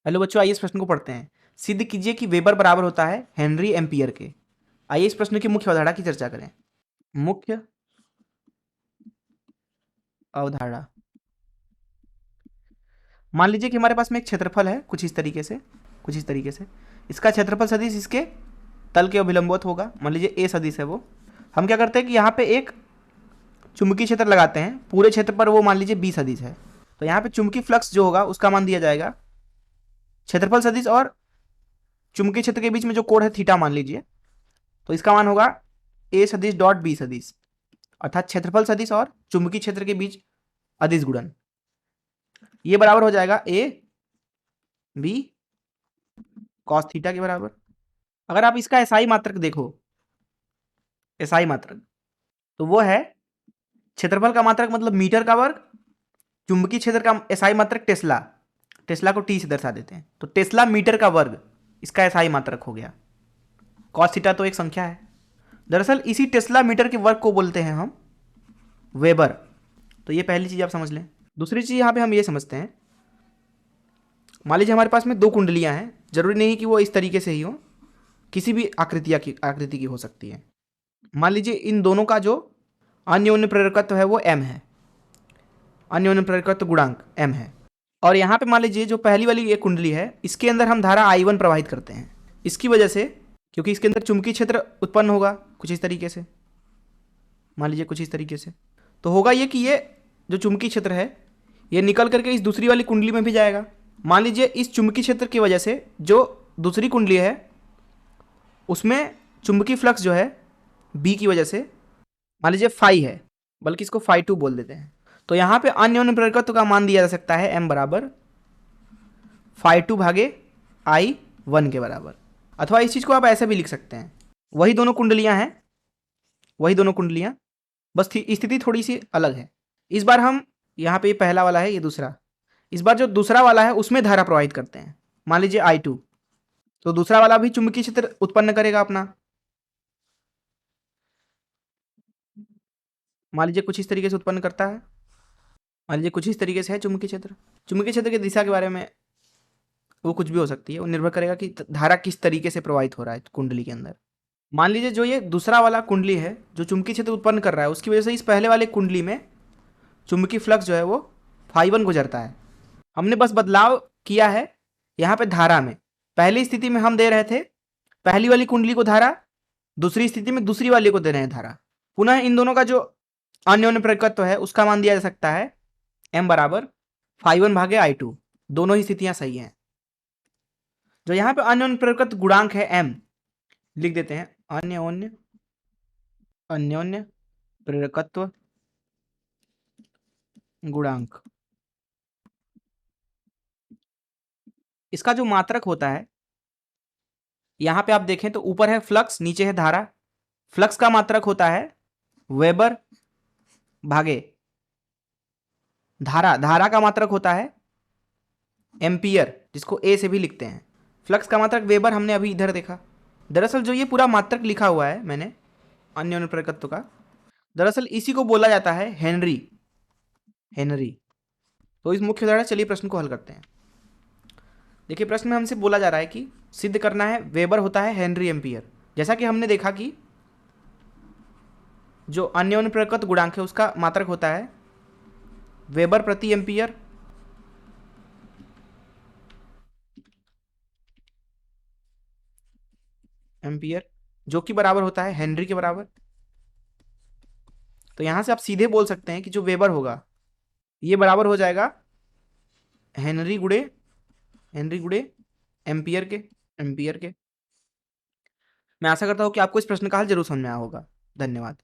Hello बच्चों, आइए इस प्रश्न को पढ़ते हैं। सिद्ध कीजिए कि वेबर बराबर होता है हेनरी एम्पियर के। आइए इस प्रश्न की मुख्य अवधारणा की चर्चा करें। मुख्य अवधारणा। मान लीजिए कि हमारे पास में एक क्षेत्रफल है कुछ इस तरीके से इसका क्षेत्रफल सदिश इसके तल के अभिलंबवत होगा। मान लीजिए ए सदिश है वो। हम क्या करते हैं कि यहाँ पे एक चुंबकीय क्षेत्र लगाते हैं पूरे क्षेत्र पर, वो मान लीजिए बी सदिश है। तो यहाँ पे चुंबकीय फ्लक्स जो होगा उसका मान दिया जाएगा क्षेत्रफल सदिश और चुंबकीय क्षेत्र के बीच में जो कोण है थीटा मान लीजिए, तो इसका मान होगा ए सदिश डॉट बी सदिश, अर्थात क्षेत्रफल सदिश और चुंबकीय क्षेत्र के बीच अदिश गुणन। ये बराबर हो जाएगा ए बी कॉस थीटा के बराबर। अगर आप इसका एसआई मात्रक देखो, एसआई मात्रक तो वो है क्षेत्रफल का मात्रक मतलब मीटर का वर्ग, चुंबकीय क्षेत्र का एसआई मात्रक टेस्ला, टेस्ला को टी से दर्शा देते हैं, तो टेस्ला मीटर का वर्ग इसका एसआई मात्रक हो गया। कॉस थीटा तो एक संख्या है। दरअसल इसी टेस्ला मीटर के वर्ग को बोलते हैं हम वेबर। तो ये पहली चीज आप समझ लें। दूसरी चीज यहां पे हम ये समझते हैं, मान लीजिए हमारे पास में दो कुंडलियां हैं, जरूरी नहीं कि वो इस तरीके से ही हो, किसी भी आकृति की हो सकती है। मान लीजिए इन दोनों का जो अन्योन्य प्रेरकत्व है वो m है, अन्योन्य प्रेरकत्व गुणांक m है। और यहाँ पे मान लीजिए जो पहली वाली ये कुंडली है इसके अंदर हम धारा I1 प्रवाहित करते हैं। इसकी वजह से, क्योंकि इसके अंदर चुंबकीय क्षेत्र उत्पन्न होगा कुछ इस तरीके से, मान लीजिए कुछ इस तरीके से, तो होगा ये कि ये जो चुंबकीय क्षेत्र है ये निकल करके इस दूसरी वाली कुंडली में भी जाएगा। मान लीजिए इस चुंबकीय क्षेत्र की वजह से जो दूसरी कुंडली है उसमें चुंबकीय फ्लक्स जो है बी की वजह से मान लीजिए फाई है, बल्कि इसको फाई 2 बोल देते हैं। तो यहाँ पे अन्योन्य प्रेरकत्व का मान दिया जा सकता है m बराबर फाई 2 भागे I1 के बराबर। अथवा इस चीज को आप ऐसे भी लिख सकते हैं, वही दोनों कुंडलियां हैं, वही दोनों कुंडलियां, बस स्थिति थोड़ी सी अलग है। इस बार हम यहाँ पे पहला वाला है, ये दूसरा, इस बार जो दूसरा वाला है उसमें धारा प्रवाहित करते हैं, मान लीजिए I2। तो दूसरा वाला भी चुंबकीय क्षेत्र उत्पन्न करेगा अपना, मान लीजिए कुछ इस तरीके से उत्पन्न करता है, मान लीजिए कुछ इस तरीके से है चुंबकीय क्षेत्र। चुंबकीय क्षेत्र की दिशा के बारे में वो कुछ भी हो सकती है, वो निर्भर करेगा कि धारा किस तरीके से प्रवाहित हो रहा है कुंडली के अंदर। मान लीजिए जो ये दूसरा वाला कुंडली है जो चुंबकीय क्षेत्र उत्पन्न कर रहा है उसकी वजह से इस पहले वाले कुंडली में चुंबकीय फ्लक्स जो है वो φ1 गुजरता है। हमने बस बदलाव किया है यहाँ पे धारा में। पहली स्थिति में हम दे रहे थे पहली वाली कुंडली को धारा, दूसरी स्थिति में दूसरी वाली को दे रहे हैं धारा। पुनः इन दोनों का जो अन्योन्य प्रेरकत्व है उसका मान दिया जा सकता है m बराबर φ1 भागे I2। दोनों ही स्थितियां सही हैं। जो यहाँ पे अन्योन्य प्रेरकत्व गुणांक है m, लिख देते हैं अन्योन्य प्रेरकत्व गुणांक। इसका जो मात्रक होता है, यहां पे आप देखें तो ऊपर है फ्लक्स, नीचे है धारा। फ्लक्स का मात्रक होता है वेबर भागे धारा का मात्रक होता है एम्पियर, जिसको ए से भी लिखते हैं। फ्लक्स का मात्रक वेबर हमने अभी इधर देखा। दरअसल जो ये पूरा मात्रक लिखा हुआ है मैंने अन्योन्य प्रेरकत्व का, दरअसल इसी को बोला जाता है हेनरी। तो इस मुख्य उदाहरण, चलिए प्रश्न को हल करते हैं। देखिए प्रश्न में हमसे बोला जा रहा है कि सिद्ध करना है वेबर होता है हेनरी एम्पियर। जैसा कि हमने देखा कि जो अन्योन्य प्रेरकत्व गुणांक है उसका मात्रक होता है वेबर प्रति एम्पियर, जो कि बराबर होता है हेनरी के बराबर। तो यहां से आप सीधे बोल सकते हैं कि जो वेबर होगा ये बराबर हो जाएगा हेनरी गुणे एम्पियर के। मैं आशा करता हूं कि आपको इस प्रश्न का हल जरूर समझ में आया होगा। धन्यवाद।